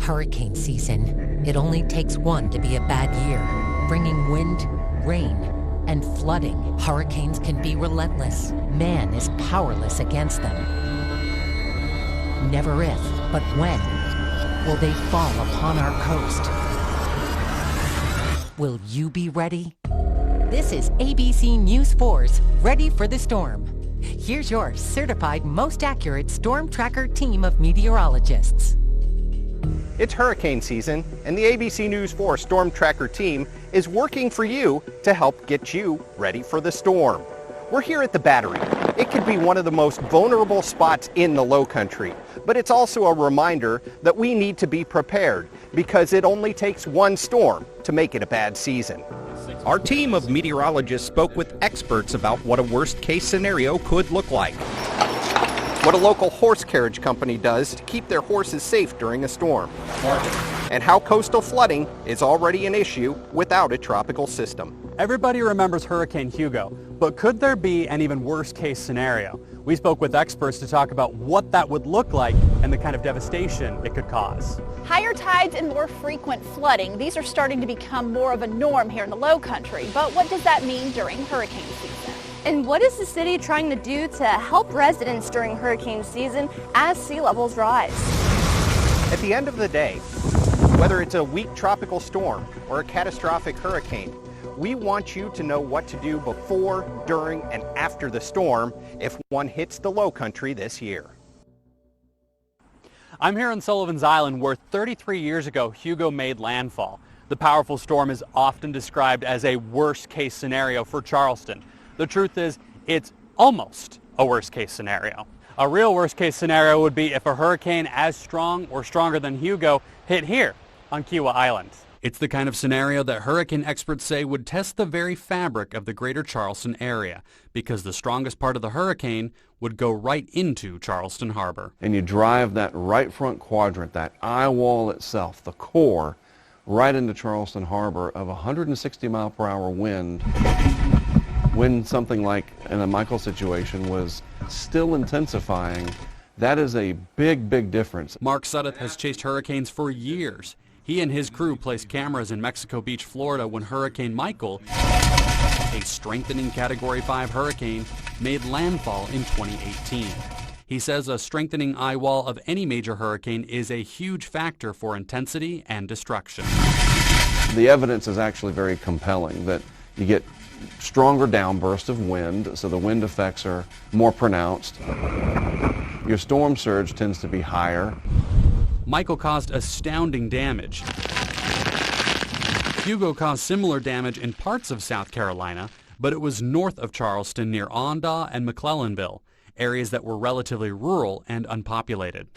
Hurricane season. It only takes one to be a bad year, bringing wind, rain, and flooding. Hurricanes can be relentless. Man is powerless against them. Never if, but when, will they fall upon our coast? Will you be ready? This is ABC News 4's Ready for the Storm. Here's your certified most accurate storm tracker team of meteorologists. It's hurricane season, and the ABC News 4 Storm Tracker team is working for you to help get you ready for the storm. We're here at the Battery. It could be one of the most vulnerable spots in the Lowcountry, but it's also a reminder that we need to be prepared because it only takes one storm to make it a bad season. Our team of meteorologists spoke with experts about what a worst-case scenario could look like. What a local horse carriage company does to keep their horses safe during a storm. And how coastal flooding is already an issue without a tropical system. Everybody remembers Hurricane Hugo, but could there be an even worse case scenario? We spoke with experts to talk about what that would look like and the kind of devastation it could cause. Higher tides and more frequent flooding. These are starting to become more of a norm here in the Lowcountry. But what does that mean during hurricane season? And what is the city trying to do to help residents during hurricane season as sea levels rise? At the end of the day, whether it's a weak tropical storm or a catastrophic hurricane, we want you to know what to do before, during, and after the storm if one hits the Lowcountry this year. I'm here on Sullivan's Island where 33 years ago Hugo made landfall. The powerful storm is often described as a worst-case scenario for Charleston. The truth is, it's almost a worst-case scenario. A real worst-case scenario would be if a hurricane as strong or stronger than Hugo hit here on Kiawah Island. It's the kind of scenario that hurricane experts say would test the very fabric of the greater Charleston area, because the strongest part of the hurricane would go right into Charleston Harbor. And you drive that right front quadrant, that eye wall itself, the core, right into Charleston Harbor of 160 mile per hour wind. When something like in a Michael situation was still intensifying, that is a big, big difference. Mark Sudduth has chased hurricanes for years. He and his crew placed cameras in Mexico Beach, Florida when Hurricane Michael, a strengthening Category 5 hurricane, made landfall in 2018. He says a strengthening eye wall of any major hurricane is a huge factor for intensity and destruction. The evidence is actually very compelling that you get stronger downburst of wind, so the wind effects are more pronounced. Your storm surge tends to be higher. Michael caused astounding damage. Hugo caused similar damage in parts of South Carolina, but it was north of Charleston near Ondaw and McClellanville, areas that were relatively rural and unpopulated.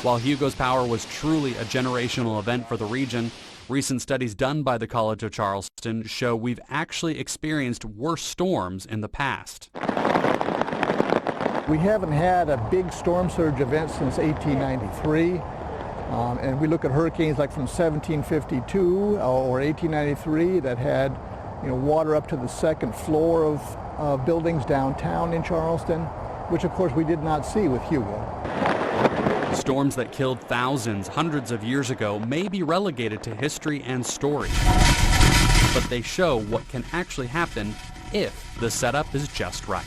While Hugo's power was truly a generational event for the region, recent studies done by the College of Charleston show we've actually experienced worse storms in the past. We haven't had a big storm surge event since 1893, and we look at hurricanes like from 1752 or 1893 that had, water up to the second floor of buildings downtown in Charleston, which of course we did not see with Hugo. Storms that killed thousands hundreds of years ago may be relegated to history and story, but they show what can actually happen if the setup is just right.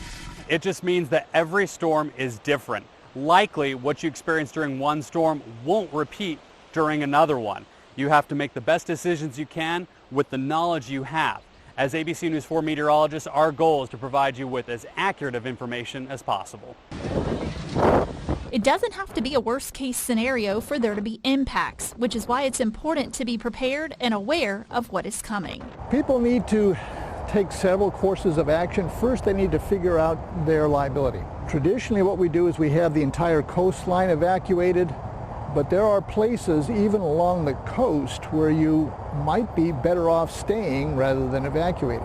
It just means that every storm is different. Likely, what you experience during one storm won't repeat during another one. You have to make the best decisions you can with the knowledge you have. As ABC News 4 meteorologists, our goal is to provide you with as accurate of information as possible. It doesn't have to be a worst-case scenario for there to be impacts, which is why it's important to be prepared and aware of what is coming. People need to take several courses of action. First, they need to figure out their liability. Traditionally, what we do is we have the entire coastline evacuated, but there are places even along the coast where you might be better off staying rather than evacuating.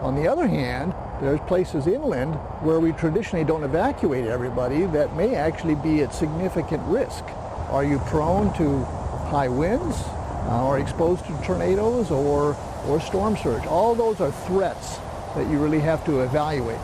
On the other hand, there's places inland where we traditionally don't evacuate everybody that may actually be at significant risk. Are you prone to high winds, or exposed to tornadoes or storm surge? All those are threats that you really have to evaluate.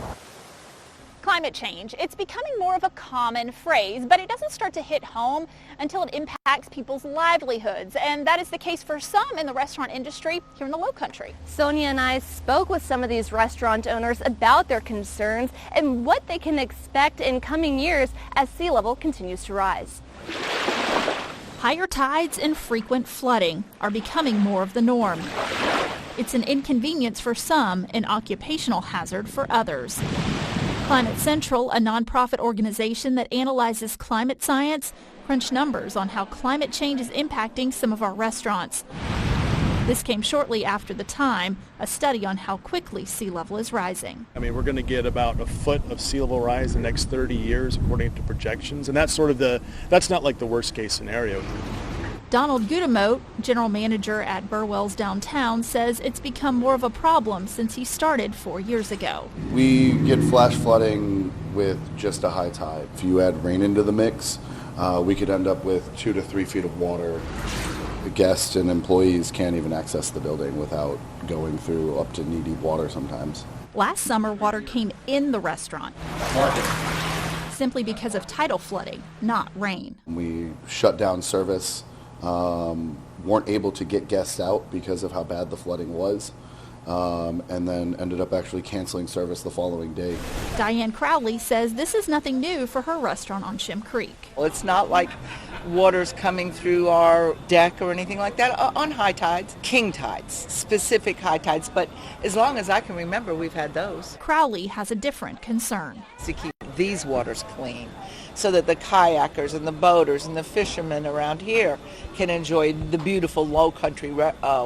climate change. It's becoming more of a common phrase, but it doesn't start to hit home until it impacts people's livelihoods. And that is the case for some in the restaurant industry here in the Lowcountry. Sonia and I spoke with some of these restaurant owners about their concerns and what they can expect in coming years as sea level continues to rise. Higher tides and frequent flooding are becoming more of the norm. It's an inconvenience for some, an occupational hazard for others. Climate Central, a nonprofit organization that analyzes climate science, crunched numbers on how climate change is impacting some of our restaurants. This came shortly after the time, a study on how quickly sea level is rising. I mean, we're going to get about a foot of sea level rise in the next 30 years, according to projections, and that's not like the worst case scenario. Donald Gudemote, general manager at Burwell's Downtown, says it's become more of a problem since he started 4 years ago. We get flash flooding with just a high tide. If you add rain into the mix, we could end up with 2 to 3 feet of water. The guests and employees can't even access the building without going through up to knee-deep water sometimes. Last summer, water came in the restaurant simply because of tidal flooding, not rain. We shut down service, weren't able to get guests out because of how bad the flooding was, and then ended up actually canceling service the following day. Diane Crowley says this is nothing new for her restaurant on Shem Creek. Well, it's not like water's coming through our deck or anything like that on high tides, king tides, specific high tides, but as long as I can remember, we've had those. Crowley has a different concern. To keep these waters clean so that the kayakers and the boaters and the fishermen around here can enjoy the beautiful Lowcountry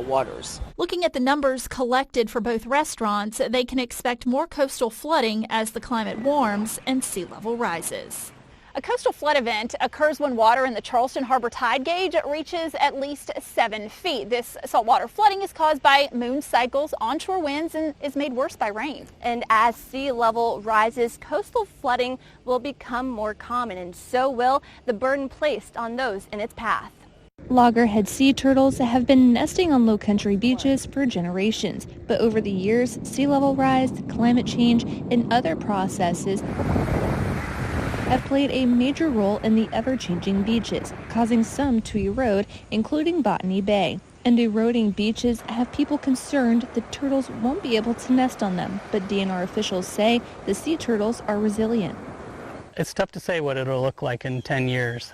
waters. Looking at the numbers collected for both restaurants, they can expect more coastal flooding as the climate warms and sea level rises. A coastal flood event occurs when water in the Charleston Harbor tide gauge reaches at least 7 feet. This saltwater flooding is caused by moon cycles, onshore winds, and is made worse by rain. And as sea level rises, coastal flooding will become more common, and so will the burden placed on those in its path. Loggerhead sea turtles have been nesting on Lowcountry beaches for generations, but over the years, sea level rise, climate change, and other processes have played a major role in the ever-changing beaches, causing some to erode, including Botany Bay. And eroding beaches have people concerned that turtles won't be able to nest on them, but DNR officials say the sea turtles are resilient. It's tough to say what it'll look like in 10 years.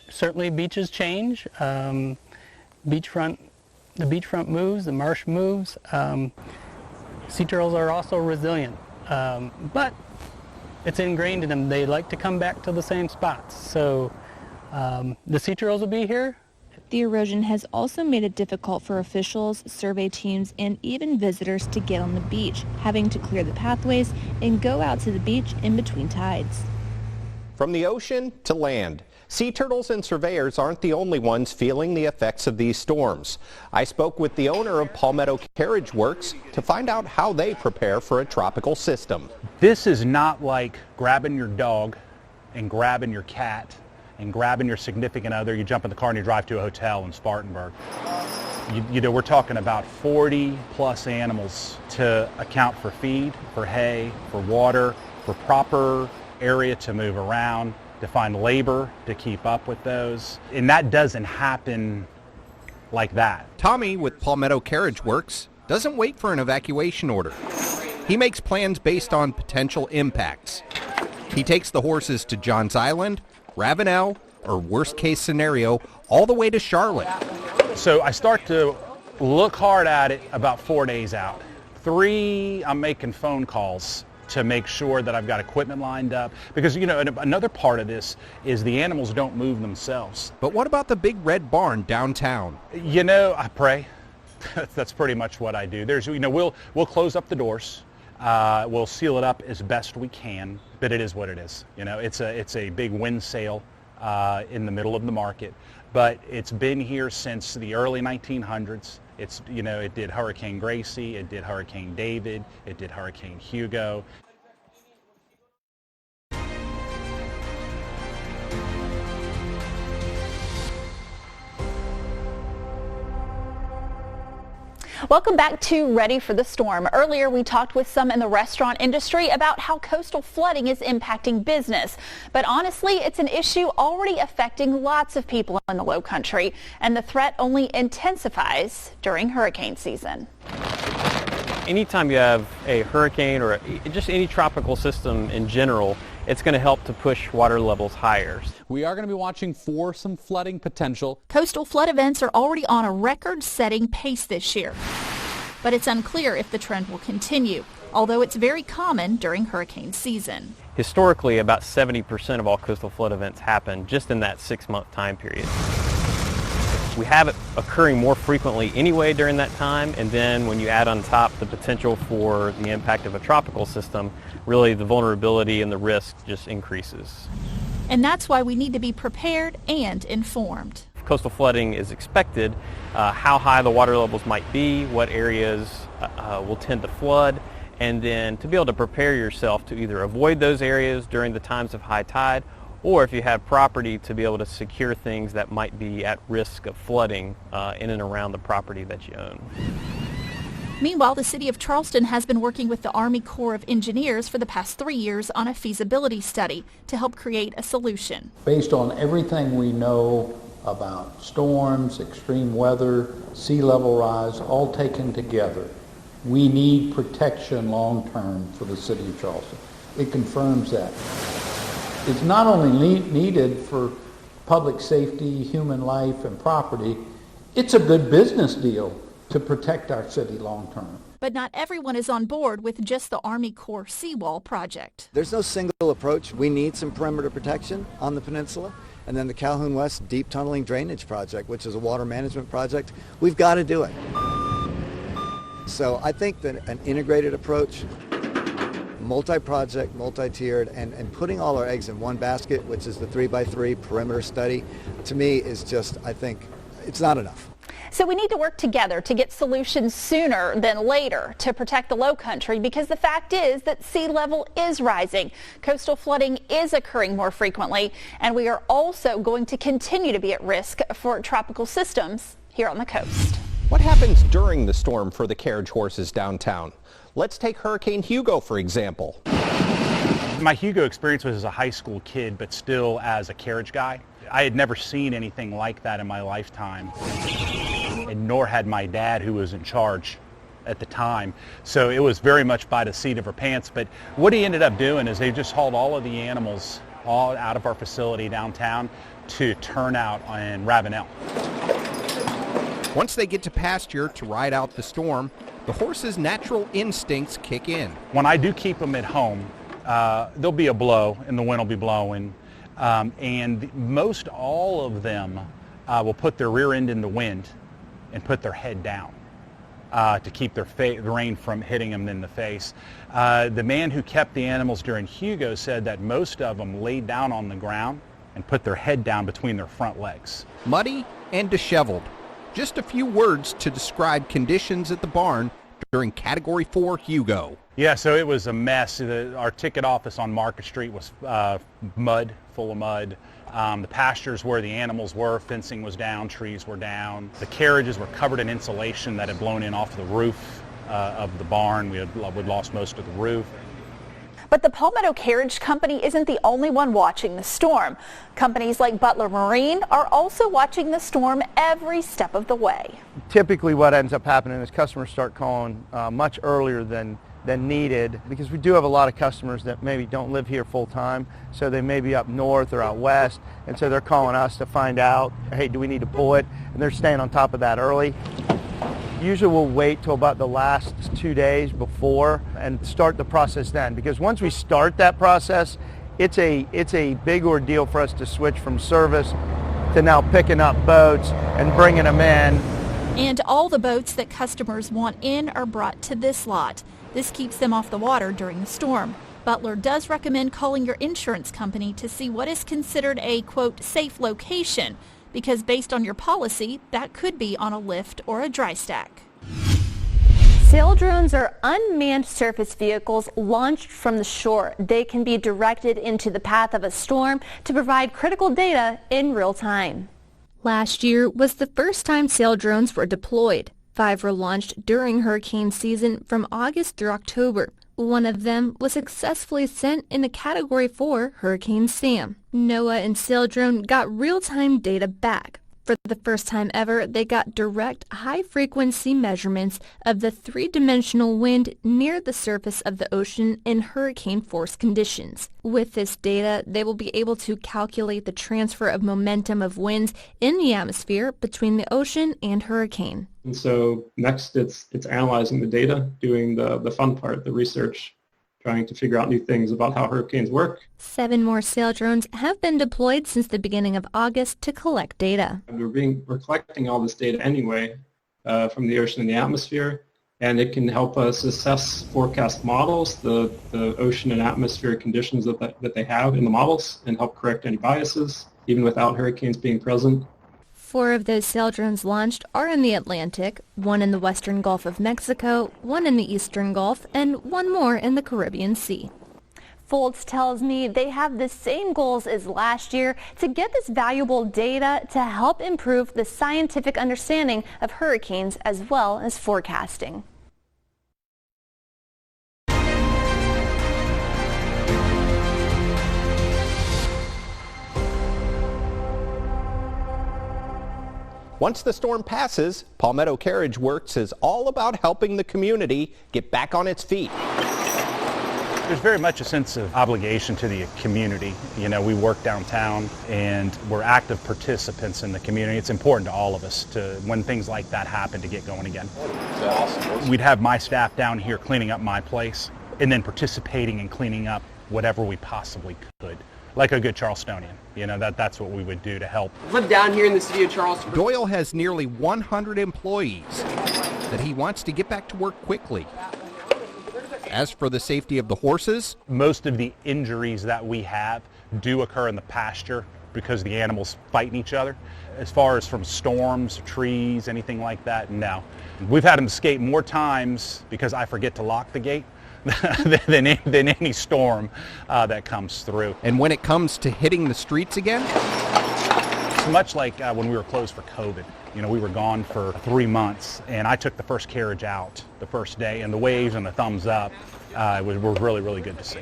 Certainly beaches change, the beachfront moves, the marsh moves. Sea turtles are also resilient, but it's ingrained in them. They like to come back to the same spots. So the sea turtles will be here. The erosion has also made it difficult for officials, survey teams, and even visitors to get on the beach, having to clear the pathways and go out to the beach in between tides. From the ocean to land, sea turtles and surveyors aren't the only ones feeling the effects of these storms. I spoke with the owner of Palmetto Carriage Works to find out how they prepare for a tropical system. This is not like grabbing your dog and grabbing your cat and grabbing your significant other. You jump in the car and you drive to a hotel in Spartanburg. You know, we're talking about 40 plus animals to account for feed, for hay, for water, for proper area to move around, to find labor to keep up with those. And that doesn't happen like that. Tommy with Palmetto Carriage Works doesn't wait for an evacuation order. He makes plans based on potential impacts. He takes the horses to Johns Island, Ravenel, or worst case scenario, all the way to Charlotte. So I start to look hard at it about 4 days out. 3, I'm making phone calls to make sure that I've got equipment lined up. Because, you know, another part of this is the animals don't move themselves. But what about the big red barn downtown? You know, I pray. That's pretty much what I do. There's, you know, we'll close up the doors. We'll seal it up as best we can, but it is what it is. You know, it's a big wind sail in the middle of the market, but it's been here since the early 1900s. It's, you know, it did Hurricane Gracie, it did Hurricane David, it did Hurricane Hugo. Welcome back to Ready for the Storm. Earlier, we talked with some in the restaurant industry about how coastal flooding is impacting business. But honestly, it's an issue already affecting lots of people in the Low Country, and the threat only intensifies during hurricane season. Anytime you have a hurricane or just any tropical system in general, it's going to help to push water levels higher. We are going to be watching for some flooding potential. Coastal flood events are already on a record-setting pace this year. But it's unclear if the trend will continue, although it's very common during hurricane season. Historically, about 70% of all coastal flood events happen just in that 6-month time period. We have it occurring more frequently anyway during that time, and then when you add on top the potential for the impact of a tropical system, really the vulnerability and the risk just increases. And that's why we need to be prepared and informed. If coastal flooding is expected, how high the water levels might be, what areas will tend to flood, and then to be able to prepare yourself to either avoid those areas during the times of high tide, or if you have property, to be able to secure things that might be at risk of flooding in and around the property that you own. Meanwhile, the city of Charleston has been working with the Army Corps of Engineers for the past 3 years on a feasibility study to help create a solution. Based on everything we know about storms, extreme weather, sea level rise, all taken together, we need protection long term for the city of Charleston. It confirms that. It's not only needed for public safety, human life, and property, it's a good business deal to protect our city long term. But not everyone is on board with just the Army Corps seawall project. There's no single approach. We need some perimeter protection on the peninsula. And then the Calhoun West Deep Tunneling Drainage Project, which is a water management project, we've got to do it. So I think that an integrated approach, multi-project, multi-tiered, and putting all our eggs in one basket, which is the 3x3 perimeter study, to me is just, I think, it's not enough. So we need to work together to get solutions sooner than later to protect the Low Country, because the fact is that sea level is rising. Coastal flooding is occurring more frequently, and we are also going to continue to be at risk for tropical systems here on the coast. What happens during the storm for the carriage horses downtown? Let's take Hurricane Hugo, for example. My Hugo experience was as a high school kid, but still as a carriage guy. I had never seen anything like that in my lifetime, and nor had my dad, who was in charge at the time. So it was very much by the seat of her pants. But what he ended up doing is they just hauled all of the animals all out of our facility downtown to turn out in Ravenel. Once they get to pasture to ride out the storm, the horses' natural instincts kick in. When I do keep them at home, there'll be a blow and the wind will be blowing. And most all of them will put their rear end in the wind and put their head down to keep the rain from hitting them in the face. The man who kept the animals during Hugo said that most of them laid down on the ground and put their head down between their front legs. Muddy and disheveled. Just a few words to describe conditions at the barn during Category 4 Hugo. Yeah, so it was a mess. Our ticket office on Market Street was mud, full of mud. The pastures where the animals were, fencing was down, trees were down. The carriages were covered in insulation that had blown in off the roof of the barn. We'd lost most of the roof. But the Palmetto Carriage Company isn't the only one watching the storm. Companies like Butler Marine are also watching the storm every step of the way. Typically what ends up happening is customers start calling much earlier than needed, because we do have a lot of customers that maybe don't live here full time, so they may be up north or out west, and so they're calling us to find out, hey, do we need to pull it? And they're staying on top of that early. Usually we'll wait till about the last 2 days before and start the process then, because once we start that process, it's a big ordeal for us to switch from service to now picking up boats and bringing them in. And all the boats that customers want in are brought to this lot. This keeps them off the water during the storm. Butler does recommend calling your insurance company to see what is considered a, quote, safe location, because based on your policy, that could be on a lift or a dry stack. Sail drones are unmanned surface vehicles launched from the shore. They can be directed into the path of a storm to provide critical data in real time. Last year was the first time sail drones were deployed. 5 were launched during hurricane season from August through October. One of them was successfully sent in a Category 4 Hurricane Sam. NOAA and Saildrone got real-time data back. For the first time ever, they got direct high-frequency measurements of the three-dimensional wind near the surface of the ocean in hurricane-force conditions. With this data, they will be able to calculate the transfer of momentum of winds in the atmosphere between the ocean and hurricane. And so next it's analyzing the data, doing the fun part, the research, trying to figure out new things about how hurricanes work. 7 more sail drones have been deployed since the beginning of August to collect data. We're collecting all this data anyway from the ocean and the atmosphere, and it can help us assess forecast models, the ocean and atmospheric conditions that they have in the models, and help correct any biases, even without hurricanes being present. 4 of those sail drones launched are in the Atlantic, 1 in the western Gulf of Mexico, 1 in the eastern Gulf, and 1 more in the Caribbean Sea. Foltz tells me they have the same goals as last year to get this valuable data to help improve the scientific understanding of hurricanes as well as forecasting. Once the storm passes, Palmetto Carriage Works is all about helping the community get back on its feet. There's very much a sense of obligation to the community. You know, we work downtown and we're active participants in the community. It's important to all of us to, when things like that happen, to get going again. We'd have my staff down here cleaning up my place and then participating in cleaning up whatever we possibly could. Like a good Charlestonian, you know, that's what we would do to help. Live down here in the city of Charleston. Doyle has nearly 100 employees that he wants to get back to work quickly. As for the safety of the horses, most of the injuries that we have do occur in the pasture because the animals fighting each other. As far as from storms, trees, anything like that, no. We've had them escape more times because I forget to lock the gate than any storm that comes through. And when it comes to hitting the streets again? It's much like when we were closed for COVID. You know, we were gone for 3 months, and I took the first carriage out the first day, and the waves and the thumbs up were really, really good to see.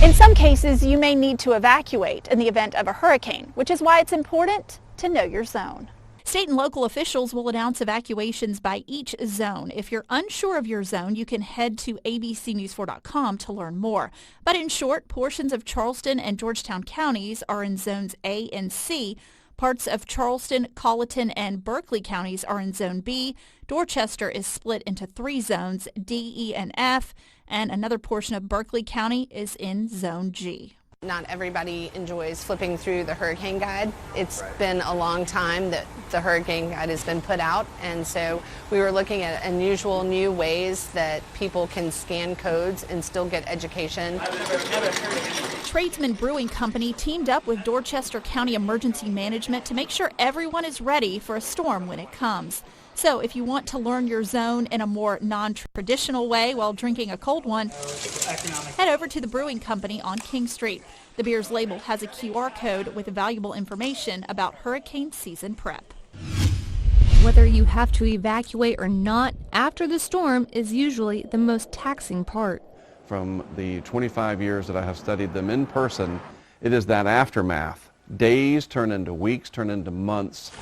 In some cases, you may need to evacuate in the event of a hurricane, which is why it's important to know your zone. State and local officials will announce evacuations by each zone. If you're unsure of your zone, you can head to abcnews4.com to learn more. But in short, portions of Charleston and Georgetown counties are in zones A and C. Parts of Charleston, Colleton, and Berkeley counties are in Zone B. Dorchester is split into 3 zones, D, E, and F, and another portion of Berkeley County is in Zone G. Not everybody enjoys flipping through the hurricane guide. It's been a long time that the hurricane guide has been put out, and so we were looking at unusual new ways that people can scan codes and still get education. Tradesman Brewing Company teamed up with Dorchester County Emergency Management to make sure everyone is ready for a storm when it comes. So if you want to learn your zone in a more non-traditional way while drinking a cold one, head over to the Brewing Company on King Street. The beer's label has a QR code with valuable information about hurricane season prep. Whether you have to evacuate or not after the storm is usually the most taxing part. From the 25 years that I have studied them in person, it is that aftermath. Days turn into weeks, turn into months.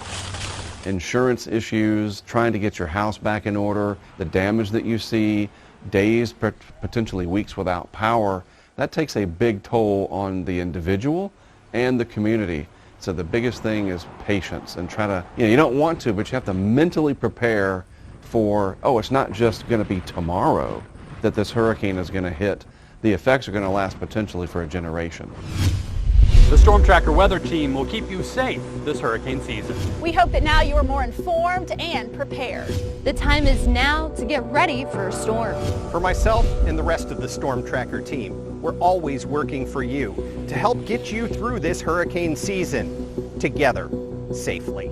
Insurance issues, trying to get your house back in order, the damage that you see, days, potentially weeks without power, that takes a big toll on the individual and the community. So the biggest thing is patience, and try to, you don't want to, but you have to mentally prepare for, it's not just going to be tomorrow that this hurricane is going to hit. The effects are going to last potentially for a generation. The Storm Tracker weather team will keep you safe this hurricane season. We hope that now you are more informed and prepared. The time is now to get ready for a storm. For myself and the rest of the Storm Tracker team, we're always working for you to help get you through this hurricane season together safely.